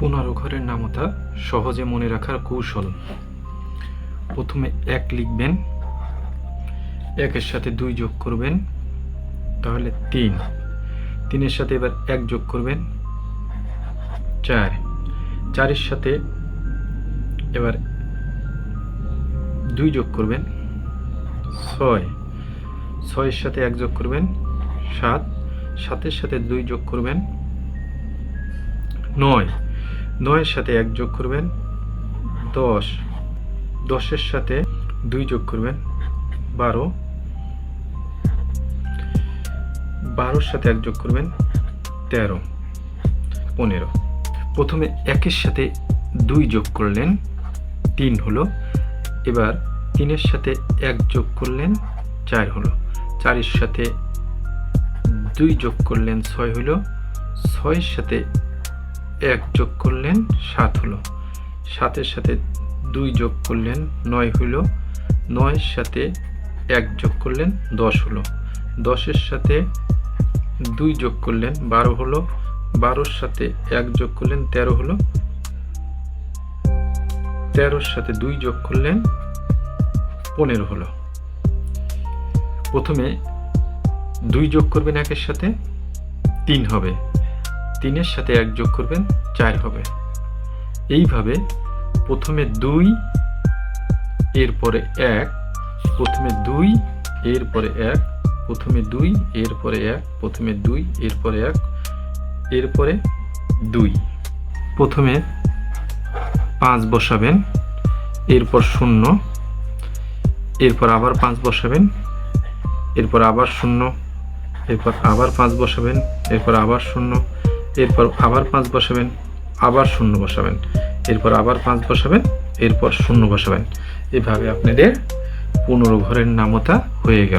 15 ঘরের নামতা সহজে মনে রাখার কৌশল। প্রথমে 1 লিখবেন, 1-এর সাথে 2 যোগ করবেন, তাহলে 3। 3-এর সাথে এবার 1 যোগ করবেন, 4। 4-এর সাথে এবার 2 যোগ করবেন, 6। 6-এর সাথে 1 যোগ করবেন, 7। 7-এর সাথে 2 যোগ করবেন, 9। 9-এর সাথে 1 যোগ করবেন, 10। 10-এর সাথে 2 যোগ করবেন, 12। 12-এর সাথে 1 যোগ করবেন, 13। 15। প্রথমে 1-এর সাথে 2 যোগ করলেন, 3 হলো। এবার 3-এর সাথে 1 যোগ করলেন, 4 হলো। 4-এর সাথে 2 যোগ করলেন, 6 হলো। 6-এর সাথে 1 যোগ করলেন, 7 হলো। 7-এর সাথে 2 যোগ করলেন, 9 হলো। 9-এর সাথে 1 যোগ করলেন, 10 হলো। 10-এর সাথে 2 যোগ করলেন, 12 হলো। 12-এর সাথে 1 যোগ করলেন, 13 হলো। 13-এর সাথে 2 যোগ করলেন, 15 হলো। প্রথমে 2 যোগ করবেন 1-এর সাথে, 3 হবে। 3-এর সাথে 1 যোগ করবেন, 4 হবে। এইভাবে প্রথমে 2, এরপরে 1, প্রথমে 2, এরপরে 1, প্রথমে 2, এরপরে 1, প্রথমে 2, এরপরে 1, এরপরে 2। প্রথমে 5 বসাবেন, এরপর 0, এরপর আবার 5 বসাবেন, এরপর আবার 0, এরপর আবার 5 বসাবেন, এরপর আবার 0, এরপর আবার 5 বসাবেন, আবার 0 বসাবেন, এরপর আবার 5 বসাবেন, এরপর 0 বসাবেন। এভাবে আপনাদের 15 ঘরের নামতা হয়ে গেল।